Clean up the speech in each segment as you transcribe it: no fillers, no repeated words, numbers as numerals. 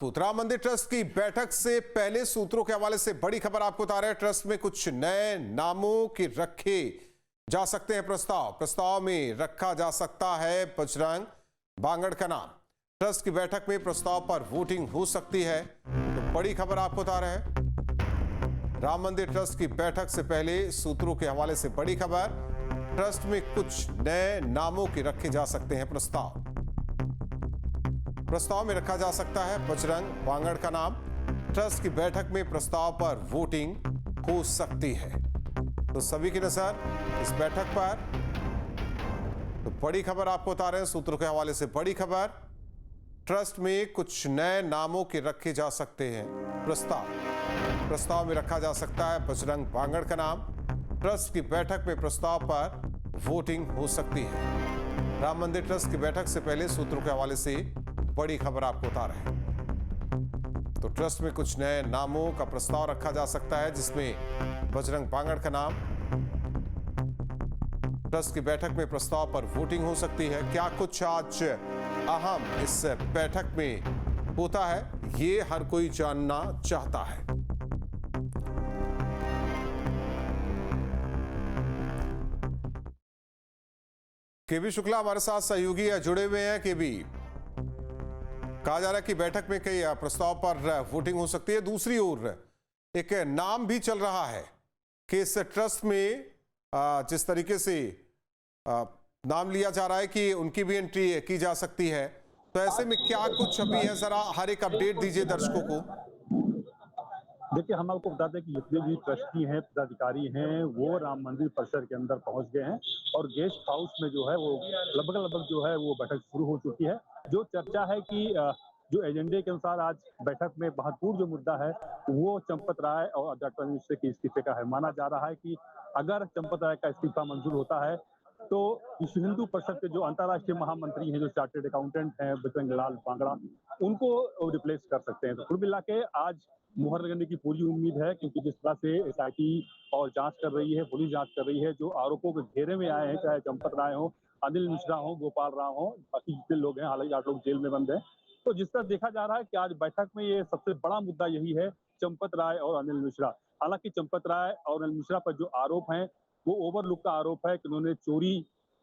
राम मंदिर ट्रस्ट की बैठक से पहले सूत्रों के हवाले से बड़ी खबर आपको बता रहे हैं। ट्रस्ट में कुछ नए नामों के रखे जा सकते हैं प्रस्ताव में रखा जा सकता है बजरंग बांगड़ का नाम। ट्रस्ट की बैठक में प्रस्ताव पर वोटिंग हो सकती है। तो बड़ी खबर आपको बता रहे हैं, राम मंदिर ट्रस्ट की बैठक से पहले सूत्रों के हवाले से बड़ी खबर। ट्रस्ट में कुछ नए नामों के रखे जा सकते हैं प्रस्ताव में रखा जा सकता है बजरंग बांगड़ का नाम। ट्रस्ट की बैठक में प्रस्ताव पर वोटिंग हो सकती है। तो सभी की नजर इस बैठक पर। तो बड़ी खबर आपको बता रहे हैं सूत्रों के हवाले से बड़ी खबर, ट्रस्ट में कुछ नए नामों के रखे जा सकते हैं प्रस्ताव में रखा जा सकता है बजरंग बांगड़ का नाम। ट्रस्ट की बैठक में प्रस्ताव पर वोटिंग हो सकती है। राम मंदिर ट्रस्ट की बैठक से पहले सूत्रों के हवाले से बड़ी खबर आपको बता रहे हैं। तो ट्रस्ट में कुछ नए नामों का प्रस्ताव रखा जा सकता है जिसमें बजरंग बांगड़ का नाम। ट्रस्ट की बैठक में प्रस्ताव पर वोटिंग हो सकती है। क्या कुछ आज अहम इस बैठक में होता है, ये हर कोई जानना चाहता है। केबी शुक्ला हमारे साथ सहयोगी जुड़े हुए हैं। केबी, कहा जा रहा है कि बैठक में कई प्रस्ताव पर वोटिंग हो सकती है। दूसरी ओर एक नाम भी चल रहा है कि इस ट्रस्ट में जिस तरीके से नाम लिया जा रहा है कि उनकी भी एंट्री की जा सकती है। तो ऐसे में क्या कुछ अभी है, जरा हर एक अपडेट दीजिए दर्शकों को। देखिए, हम आपको बता दें कि जितने भी ट्रस्टी हैं, पदाधिकारी हैं, वो राम मंदिर परिसर के अंदर पहुंच गए हैं और गेस्ट हाउस में जो है वो लगभग जो है वो बैठक शुरू हो चुकी है। जो चर्चा है कि जो एजेंडे के अनुसार आज बैठक में महत्वपूर्ण जो मुद्दा है वो चंपत राय और डॉक्टर मिश्र के इस्तीफे का है। माना जा रहा है कि अगर चंपत राय का इस्तीफा मंजूर होता है तो विश्व हिंदू परिषद के जो अंतर्राष्ट्रीय महामंत्री हैं, जो चार्टर्ड अकाउंटेंट हैं बजरंग लाल बांगड़ा, उनको रिप्लेस कर सकते हैं। तो कुल मिला के आज मुहर लगने की पूरी उम्मीद है, क्योंकि जिस तरह से एसआईटी और जांच कर रही है, पुलिस जांच कर रही है, जो आरोपों के घेरे में आए हैं, चाहे चंपत राय हो, अनिल मिश्रा हो, गोपाल राव हो, बाकी जितने लोग हैं, हालांकि 8 लोग जेल में बंद हैं। तो जिस तरह देखा जा रहा है कि आज बैठक में ये सबसे बड़ा मुद्दा यही है, चंपत राय और अनिल मिश्रा। हालांकि चंपत राय और अनिल मिश्रा पर जो आरोप है वो ओवरलुक का आरोप है कि उन्होंने चोरी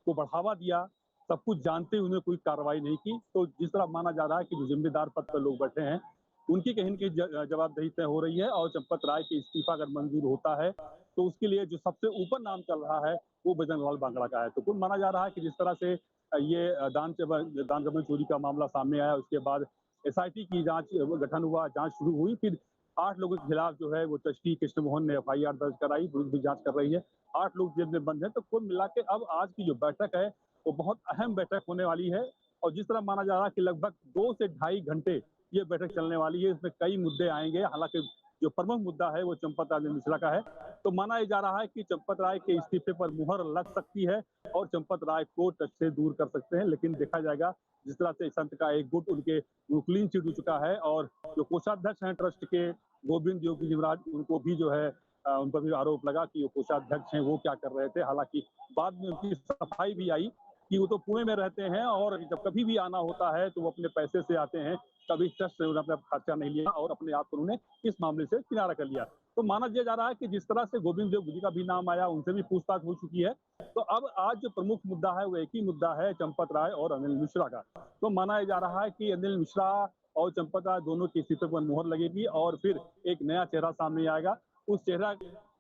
को बढ़ावा दिया, सब कुछ जानते हुए कोई कार्रवाई नहीं की। तो जिस तरह माना जा रहा है कि जो जिम्मेदार पद पर लोग बैठे हैं उनकी कहीं न कहीं जवाबदेही तय हो रही है और चंपत राय के इस्तीफा अगर मंजूर होता है तो उसके लिए जो सबसे ऊपर नाम चल रहा है वो बजरंग लाल बांगड़ा का है। तो कुल माना जा रहा है कि जिस तरह से ये दान गबन चोरी का मामला सामने आया, उसके बाद एसआईटी की जांच गठन हुआ, जांच शुरू हुई, फिर 8 लोगों के खिलाफ जो है वो ट्रस्टी कृष्ण मोहन ने एफआईआर दर्ज कराई, पुलिस भी जांच कर रही है। 8 लोग जेल में बंद हैं। तो कुल मिला के अब आज की जो बैठक है वो बहुत अहम बैठक होने वाली है और जिस तरह माना जा रहा है कि लगभग 2 से ढाई घंटे ये बैठक चलने वाली है। इसमें कई मुद्दे आएंगे, हालांकि जो प्रमुख मुद्दा है वो चंपत राय मिश्रा का है। तो माना जा रहा है कि चंपत राय के इस्तीफे पर मुहर लग सकती है और चंपत राय को ट्रस्ट से दूर कर सकते हैं, लेकिन देखा जाएगा। जिस तरह से संत का एक गुट उनके क्लीन चिट हो चुका है और जो कोषाध्यक्ष हैं ट्रस्ट के गोविंद योगी युवराज, उनको भी जो है उन पर भी आरोप लगा कि वो कोषाध्यक्ष हैं, वो क्या कर रहे थे। हालांकि बाद में उनकी सफाई भी आई कि वो तो पुणे में रहते हैं और जब कभी भी आना होता है तो वो अपने पैसे से आते हैं, कभी ट्रस्ट से उन्होंने खर्चा नहीं लिया और अपने आप को उन्होंने इस मामले से किनारा कर लिया। तो माना जा रहा है कि जिस तरह से गोविंद देव गुजी का भी नाम आया, उनसे भी पूछताछ हो चुकी है। तो अब आज जो प्रमुख मुद्दा है वो एक ही मुद्दा है, चंपत राय और अनिल मिश्रा का। तो माना जा रहा है कि अनिल मिश्रा और चंपत राय दोनों के इस्तीफे पर मुहर लगेगी और फिर एक नया चेहरा सामने आएगा। उस चेहरा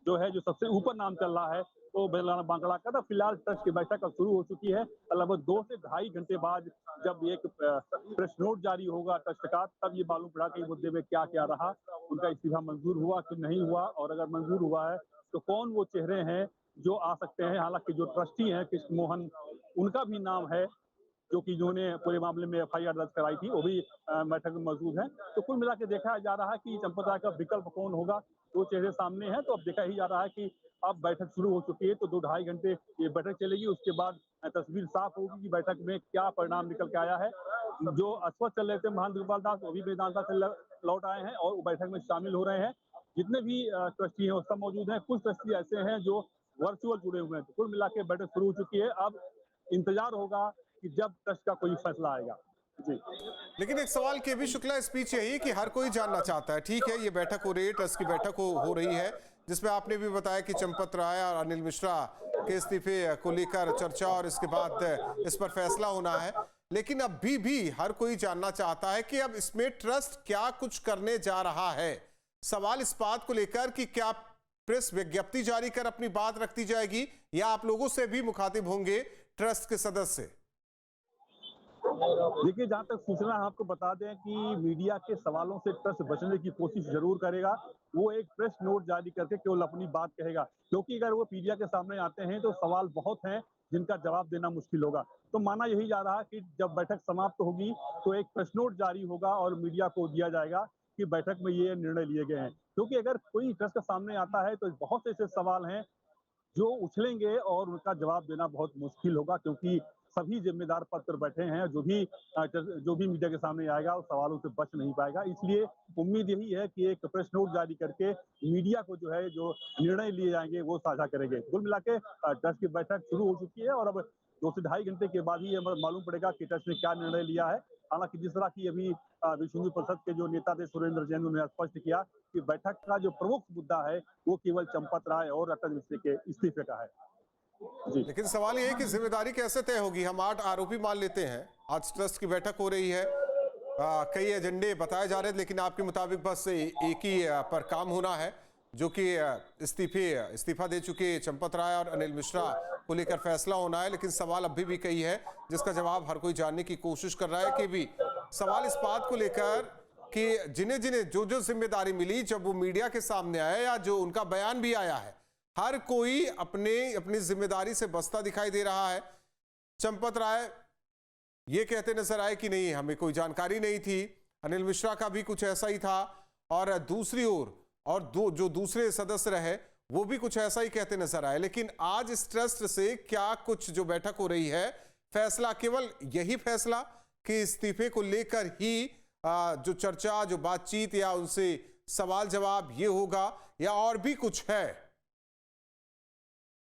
जो है, जो सबसे ऊपर नाम चल रहा है तो बजरंग बांगड़ा का। तो फिलहाल ट्रस्ट की बैठक अब शुरू हो चुकी है। लगभग 2 से ढाई घंटे बाद जब एक प्रेस नोट जारी होगा ट्रस्ट का, तब ये मालूम पड़ा कि मुद्दे में क्या क्या रहा, उनका इस्तीफा मंजूर हुआ कि नहीं हुआ, और अगर मंजूर हुआ है तो कौन वो चेहरे हैं जो आ सकते हैं। हालांकि जो ट्रस्टी हैं कृष्ण मोहन, उनका भी नाम है, जो कि जिन्होंने पूरे मामले में एफआईआर दर्ज कराई थी, वो भी बैठक में मौजूद है। तो कुल मिला के देखा जा रहा है कि चंपत राय का विकल्प कौन होगा, दो चेहरे सामने हैं। तो अब देखा ही जा रहा है कि अब बैठक शुरू हो चुकी है, तो 2 ढाई घंटे ये बैठक चलेगी। उसके बाद तस्वीर साफ होगी कि बैठक में क्या परिणाम निकल के आया है। जो अस्वस्थ चल रहे थे महंत गोपाल दास, वो भी वेदांता से लौट आए हैं और बैठक में शामिल हो रहे हैं। जितने भी ट्रस्टी हैं वो सब मौजूद हैं। कुछ ट्रस्टी ऐसे हैं जो वर्चुअल जुड़े हुए हैं। तो कुल मिला के बैठक शुरू हो चुकी है। अब इंतजार होगा कि जब ट्रस्ट का कोई फैसला आएगा। जी। लेकिन एक सवाल के भी शुक्ला स्पीच यही कि हर कोई जानना चाहता है, ठीक है ये बैठक हो रही है, ट्रस्ट की बैठक हो रही है, जिसमें आपने भी बताया कि चंपत राय और अनिल मिश्रा के इस्तीफे को लेकर चर्चा और इसके बाद इस पर फैसला होना है। लेकिन अभी भी हर कोई जानना चाहता है कि अब इसमें ट्रस्ट क्या कुछ करने जा रहा है। सवाल इस बात को लेकर कि क्या प्रेस विज्ञप्ति जारी कर अपनी बात रखती जाएगी या आप लोगों से भी मुखातिब होंगे ट्रस्ट के सदस्य। देखिए, जहाँ तक सूचना है आपको बता दें कि मीडिया के सवालों से ट्रस्ट बचने की कोशिश जरूर करेगा। वो एक प्रेस नोट जारी करके केवल अपनी बात कहेगा, क्योंकि अगर वो मीडिया के सामने आते हैं तो सवाल बहुत हैं जिनका जवाब देना मुश्किल होगा। तो माना यही जा रहा है कि जब बैठक समाप्त होगी तो एक प्रेस नोट जारी होगा और मीडिया को दिया जाएगा कि बैठक में ये निर्णय लिए गए हैं। क्योंकि अगर कोई ट्रस्ट के सामने आता है तो बहुत से ऐसे सवाल हैं जो उछलेंगे और उनका जवाब देना बहुत मुश्किल होगा, क्योंकि सभी जिम्मेदार पद पर बैठे हैं। जो भी मीडिया के सामने आएगा उस सवालों से बच नहीं पाएगा। इसलिए उम्मीद यही है कि एक प्रेस नोट जारी करके मीडिया को जो निर्णय लिए जाएंगे वो साझा करेंगे। कुल मिला के ट्रस्ट की बैठक शुरू हो चुकी है और अब 2 से ढाई घंटे के बाद ही ये मालूम पड़ेगा कि ट्रस्ट ने क्या निर्णय लिया है। हालांकि जिस तरह की अभी विश्व हिंदू परिषद के जो नेता थे सुरेंद्र जैन, उन्होंने स्पष्ट किया कि बैठक का जो प्रमुख मुद्दा है वो केवल चंपत राय और अटल मिश्रा के इस्तीफे का है। जी। लेकिन सवाल ये है कि जिम्मेदारी कैसे तय होगी। हम 8 आरोपी मान लेते हैं, आज ट्रस्ट की बैठक हो रही है, कई एजेंडे बताए जा रहे हैं, लेकिन आपके मुताबिक बस एक ही पर काम होना है, जो कि इस्तीफा दे चुके चंपत राय और अनिल मिश्रा को लेकर फैसला होना है। लेकिन सवाल अभी भी कई है जिसका जवाब हर कोई जानने की कोशिश कर रहा है कि भी सवाल इस बात को लेकर कि जिन्हें जिन्हें जो जो जिम्मेदारी मिली जब वो मीडिया के सामने आए या जो उनका बयान भी आया है, हर कोई अपनी जिम्मेदारी से बचता दिखाई दे रहा है। चंपत राय ये कहते नजर आए कि नहीं हमें कोई जानकारी नहीं थी, अनिल मिश्रा का भी कुछ ऐसा ही था, और दूसरी ओर जो दूसरे सदस्य रहे वो भी कुछ ऐसा ही कहते नजर आए। लेकिन आज इस ट्रस्ट से क्या कुछ जो बैठक हो रही है, फैसला केवल यही फैसला कि इस्तीफे को लेकर ही जो चर्चा, जो बातचीत या उनसे सवाल जवाब ये होगा या और भी कुछ है?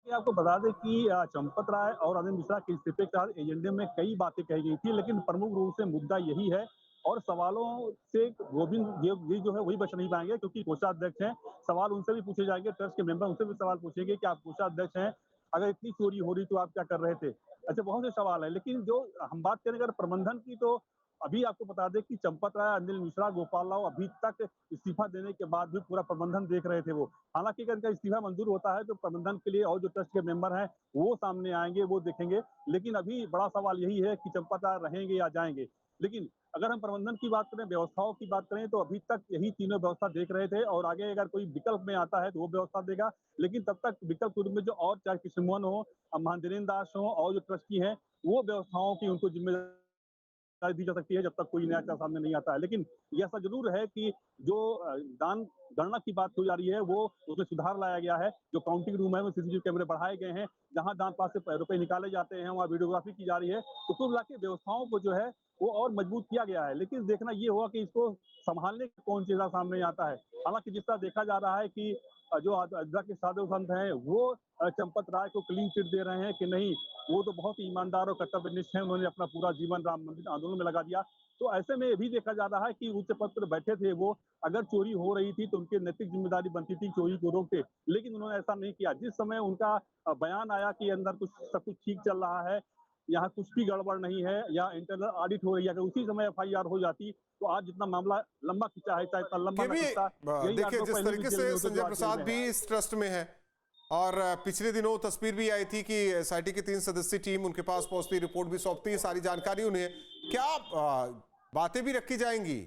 आपको बता दें कि चंपत राय और अनिल मिश्रा के इस्तीफे के बाद एजेंडे में कई बातें कही गई थी, लेकिन प्रमुख रूप से मुद्दा यही है और सवालों से गोविंद ये जो है वही बच नहीं पाएंगे, क्योंकि कोषाध्यक्ष हैं। सवाल उनसे भी पूछे जाएंगे, ट्रस्ट के मेंबर उनसे भी सवाल पूछेंगे कि आप कोषाध्यक्ष हैं, अगर इतनी चोरी हो रही तो आप क्या कर रहे थे। ऐसे बहुत से सवाल है, लेकिन जो हम बात करें अगर प्रबंधन की, तो अभी आपको बता दें कि चंपत राय, अनिल मिश्रा, गोपाल राव अभी तक इस्तीफा देने के बाद भी पूरा प्रबंधन देख रहे थे वो। हालांकि अगर इनका इस्तीफा मंजूर होता है तो प्रबंधन के लिए और जो ट्रस्ट के मेंबर हैं वो सामने आएंगे, वो देखेंगे। लेकिन अभी बड़ा सवाल यही है कि चंपत राय रहेंगे या जाएंगे। लेकिन अगर हम प्रबंधन की बात करें, व्यवस्थाओं की बात करें, तो अभी तक यही तीनों व्यवस्था देख रहे थे और आगे अगर कोई विकल्प में आता है तो वो व्यवस्था देगा। लेकिन तब तक विकल्प के रूप में जो और चाहे कृष्ण मोहन हो, महेंद्र दास हो और जो ट्रस्टी हैं, वो व्यवस्थाओं की उनको जिम्मेदारी दी जा सकती है जब तक कोई नया चार्ज सामने नहीं आता है। लेकिन ये ऐसा जरूर है कि जो दान गणना की बात हो जा रही है वो उसमें सुधार लाया गया है। जो काउंटिंग रूम है वो सीसीटीवी कैमरे बढ़ाए गए हैं, जहां दान पास से रुपए निकाले जाते हैं वहां वीडियोग्राफी की जा रही है। तो कुल मिला के व्यवस्थाओं को जो है वो और मजबूत किया गया है। लेकिन देखना ये होगा कि इसको संभालने का कौन चीज सामने आता है। हालांकि जिस तरह देखा जा रहा है कि जो अयोध्या के साधु संत हैं वो चंपत राय को क्लीन चिट दे रहे हैं कि नहीं, वो तो बहुत ही ईमानदार और कर्तव्यनिष्ठ है, उन्होंने अपना पूरा जीवन राम मंदिर आंदोलन में लगा दिया। तो ऐसे में ये भी देखा जा रहा है कि उच्च पद पर बैठे थे वो, अगर चोरी हो रही थी तो उनकी नैतिक जिम्मेदारी बनती थी चोरी को रोकते, लेकिन उन्होंने ऐसा नहीं किया। जिस समय उनका बयान आया कि अंदर कुछ सब कुछ ठीक चल रहा है, यहाँ कुछ भी गड़बड़ नहीं है या इंटरनल ऑडिट हो रही है, अगर उसी समय एफआईआर हो जाती तो आज जितना मामला लंबा खिंचा है, चाहे इतना लंबा न खिंचता। देखिए जिस तरीके से संजय प्रसाद भी इस ट्रस्ट में है और पिछले दिनों तस्वीर भी आई थी कि एसआईटी की 3 सदस्यीय टीम उनके पास पहुंचती, रिपोर्ट भी सौंपती है, सारी जानकारी उन्हें। क्या बातें भी रखी जाएंगी,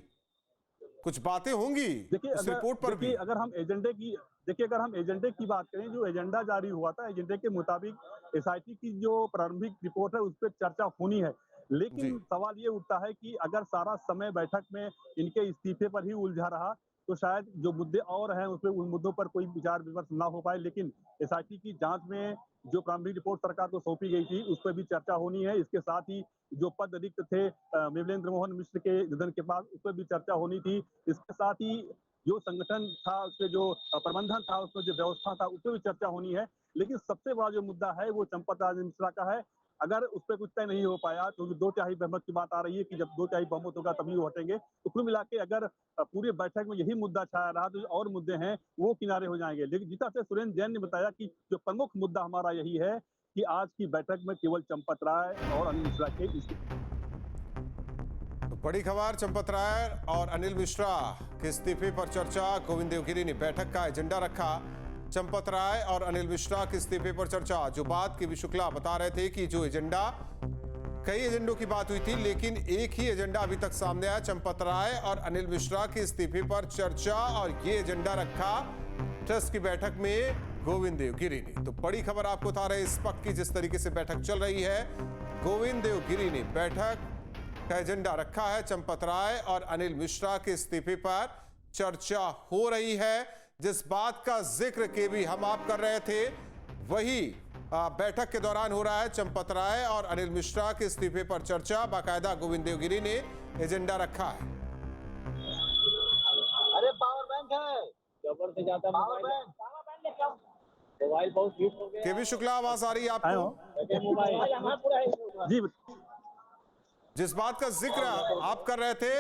कुछ बातें होंगी इस रिपोर्ट पर भी? अगर हम एजेंडे की बात करें, जो एजेंडा जारी हुआ था, एजेंडे के मुताबिक एसआईटी की जो प्रारंभिक रिपोर्ट है उस पर चर्चा होनी है। लेकिन सवाल ये उठता है कि अगर सारा समय बैठक में इनके इस्तीफे पर ही उलझा रहा तो शायद जो मुद्दे और हैं उसमें उन मुद्दों पर कोई विचार विमर्श ना हो पाए। लेकिन एसआईटी की जांच में जो प्रारंभिक रिपोर्ट सरकार को सौंपी गई थी उस पर भी चर्चा होनी है। इसके साथ ही जो पद रिक्त थे विमलेंद्र मोहन मिश्र के निधन के बाद, उस पर भी चर्चा होनी थी। इसके साथ ही जो संगठन था, उसके जो प्रबंधन था, उसमें जो व्यवस्था था, उस पर भी चर्चा होनी है। लेकिन सबसे बड़ा जो मुद्दा है वो चंपत राय मिश्रा का है। अगर उस पर कुछ तय नहीं हो पाया, तो 2/3 बहुमत की बात आ रही है कि जब 2/3 बहुमत होगा तभी वो हटेंगे। तो कुल मिला के अगर पूरे बैठक में यही मुद्दा छाया रहा, तो जो और मुद्दे हैं वो किनारे हो जाएंगे। लेकिन जिस तरह से सुरेंद्र जैन ने बताया कि जो प्रमुख मुद्दा हमारा यही है कि आज की बैठक में केवल चंपत राय और अनिल मिश्रा के तो बड़ी खबर, चंपत राय और अनिल मिश्रा के इस्तीफे पर चर्चा। गोविंद देवगिरी ने बैठक का एजेंडा रखा। चंपत राय और अनिल मिश्रा के इस्तीफे पर चर्चा। जो बात केवी शुक्ला बता रहे थे कि जो एजेंडा, कई एजेंडों की बात हुई थी, लेकिन एक ही एजेंडा अभी तक सामने आया, चंपत राय और अनिल मिश्रा के इस्तीफे पर चर्चा। और ये एजेंडा रखा ट्रस्ट की बैठक में गोविंद देवगिरी ने। तो बड़ी खबर आपको बता रहे इस वक्त की, जिस तरीके से बैठक चल रही है, गोविंद देवगिरी ने बैठक का एजेंडा रखा है। चंपत राय और अनिल मिश्रा के इस्तीफे पर चर्चा हो रही है। जिस बात का जिक्र के भी हम आप कर रहे थे, वही बैठक के दौरान हो रहा है। चंपत राय और अनिल मिश्रा के इस्तीफे पर चर्चा। बाकायदा गोविंद देवगिरी ने एजेंडा रखा है। अरे पावर बैंक है, जबर से जाता पावर बैंक मोबाइल बहुत हीट हो गया। केवी शुक्ला, आवाज आ रही है आपको? मोबाइल जी, जिस बात का जिक्र आप कर रहे थे,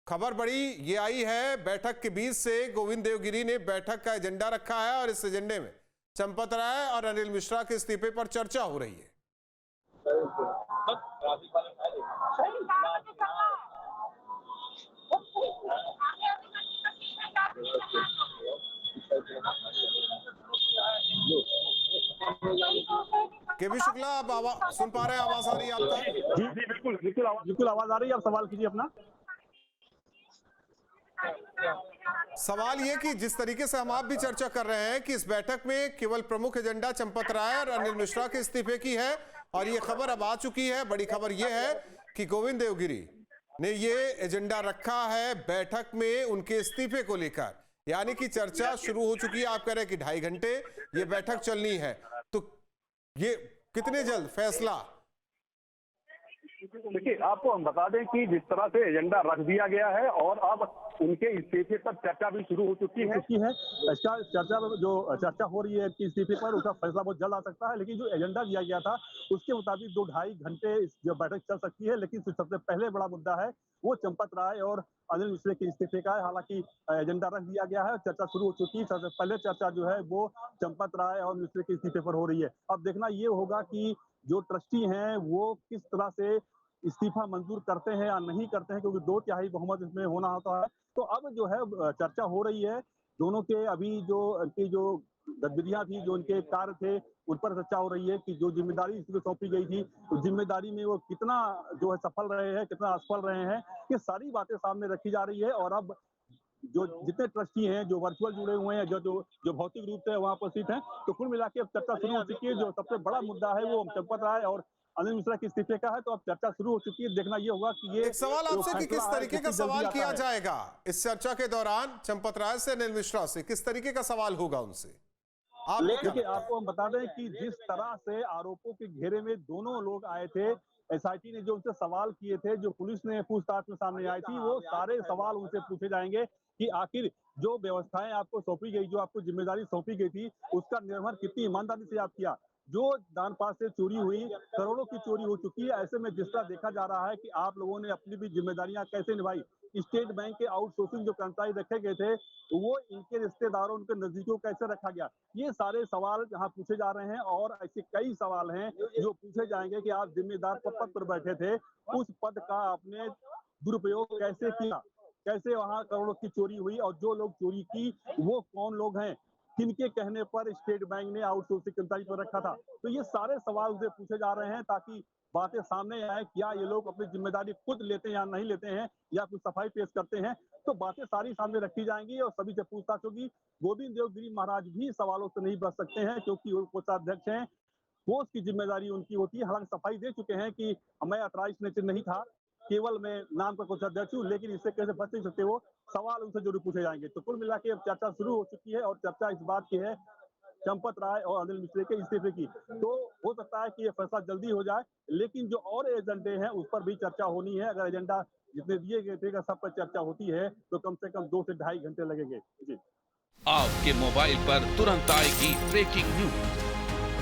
खबर बड़ी ये आई है, बैठक के बीच से गोविंद देवगिरी ने बैठक का एजेंडा रखा है और इस एजेंडे में चंपत राय और अनिल मिश्रा के इस्तीफे पर चर्चा हो रही है। केवी शुक्ला, आप आवाज सुन पा रहे हैं? आवाज आ रही है आपका? जी जी, बिल्कुल आवाज आ रही है। आप सवाल कीजिए अपना। सवाल ये कि जिस तरीके से हम आप भी चर्चा कर रहे हैं कि इस बैठक में केवल प्रमुख एजेंडा चंपत राय और अनिल मिश्रा के इस्तीफे की है, और ये खबर अब आ चुकी है। बड़ी खबर ये है कि गोविंद देवगिरी ने ये एजेंडा रखा है बैठक में उनके इस्तीफे को लेकर, यानी कि चर्चा शुरू हो चुकी है। आप कह रहे हैं कि 2.5 घंटे ये बैठक चलनी है, तो ये कितने जल्द फैसला? देखिए, आपको हम बता दें कि जिस तरह से एजेंडा रख दिया गया है और अब उनके इस्तीफे पर चर्चा भी शुरू हो चुकी है। चर्चा हो रही है कि इस्तीफे पर उसका फैसला बहुत जल्द आ सकता है। लेकिन जो एजेंडा दिया गया था उसके मुताबिक 2-2.5 घंटे जो बैठक चल सकती है। लेकिन सबसे पहले बड़ा मुद्दा है वो चंपत राय और अनिल मिश्रा के इस्तीफे का है। हालांकि एजेंडा रख दिया गया है और चर्चा शुरू हो चुकी है। सबसे पहले चर्चा जो है वो चंपत राय और मिश्रा के इस्तीफे पर हो रही है। अब देखना ये होगा कि जो ट्रस्टी हैं वो किस तरह से इस्तीफा मंजूर करते हैं या नहीं करते हैं, क्योंकि 2/3 बहुमत इसमें होना होता है। तो अब जो है चर्चा हो रही है दोनों के। अभी जो उनकी जो गतिविधियां थी, जो उनके कार्य थे, उन पर चर्चा हो रही है कि जो जिम्मेदारी इसको सौंपी गई थी, तो जिम्मेदारी में वो कितना जो है सफल रहे हैं, कितना असफल रहे हैं, ये सारी बातें सामने रखी जा रही है। और अब जो जितने ट्रस्टी हैं, जो वर्चुअल जुड़े हुए हैं, जो भौतिक रूप से वहां उपस्थित हैं, तो कुल मिला के अब चर्चा शुरू हो चुकी है। जो सबसे बड़ा मुद्दा है वो चंपत राय और अनिल मिश्रा के इस्तीफे का है। तो अब चर्चा शुरू हो चुकी है। देखना ये होगा कि ये एक सवाल आपसे कि किस तरीके का सवाल किया जाएगा इस चर्चा के दौरान चंपत राय से, अनिल मिश्रा से, किस तरीके का सवाल होगा उनसे? आप देखिए, आपको हम बता दें कि जिस तरह से आरोपों के घेरे में दोनों लोग आए थे, एसआईटी ने जो उनसे सवाल किए थे, जो पुलिस ने पूछताछ में सामने आई थी, वो सारे सवाल उनसे पूछे जाएंगे कि आखिर जो व्यवस्थाएं आपको सौंपी गई, जो आपको जिम्मेदारी सौंपी गई थी, उसका निर्वहन कितनी ईमानदारी से आप किया। जो दान पास से चोरी हुई, करोड़ों की चोरी हो चुकी है। ऐसे में जिस तरह देखा जा रहा है कि आप लोगों ने अपनी भी जिम्मेदारियां कैसे निभाई। स्टेट बैंक के आउटसोर्सिंग जो कर्मचारी रखे गए थे, वो इनके रिश्तेदारों, उनके नजदीकों को कैसे रखा गया, ये सारे सवाल यहाँ पूछे जा रहे हैं। और ऐसे कई सवाल हैं जो पूछे जाएंगे कि आप जिम्मेदार पद पर बैठे थे, उस पद का आपने दुरुपयोग कैसे किया, कैसे वहां करोड़ों की चोरी हुई, और जो लोग चोरी की वो कौन लोग हैं, किनके कहने पर स्टेट बैंक ने आउटसोर्सिंग कर्मचारी पर रखा था। तो ये सारे सवाल उसे पूछे जा रहे हैं ताकि बातें सामने आए, क्या ये लोग अपनी जिम्मेदारी खुद लेते हैं या नहीं लेते हैं, या कुछ सफाई पेश करते हैं। तो बातें सारी सामने रखी जाएंगी और सभी से पूछताछ होगी। गोविंद देवगिरी महाराज भी सवालों से नहीं बच सकते हैं, क्योंकि वो कोषाध्यक्ष हैं, कोष की जिम्मेदारी उनकी होती है। हालांकि सफाई दे चुके हैं कि मैं अथराइज्ड नेचर नहीं था, केवल मैं नाम का कोषाध्यक्ष हूँ, लेकिन इससे कैसे बच नहीं सकते, वो सवाल उनसे जरूर पूछे जाएंगे। तो कुल मिला के अब चर्चा शुरू हो चुकी है और चर्चा इस बात की है चंपत राय और अनिल मिश्रा के इस्तीफे की। तो हो सकता है कि ये फैसला जल्दी हो जाए, लेकिन जो और एजेंडे हैं उस पर भी चर्चा होनी है। अगर एजेंडा जितने दिए गए थे सब पर चर्चा होती है तो कम से कम 2 से 2.5 घंटे लगेंगे। जी, आपके मोबाइल पर तुरंत आएगी ब्रेकिंग न्यूज,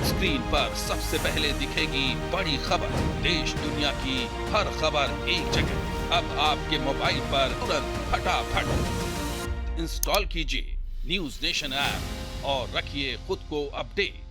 स्क्रीन पर सबसे पहले दिखेगी बड़ी खबर, देश दुनिया की हर खबर एक जगह। अब आपके मोबाइल पर तुरंत फटाफट इंस्टॉल कीजिए न्यूज नेशन ऐप और रखिए खुद को अपडेट।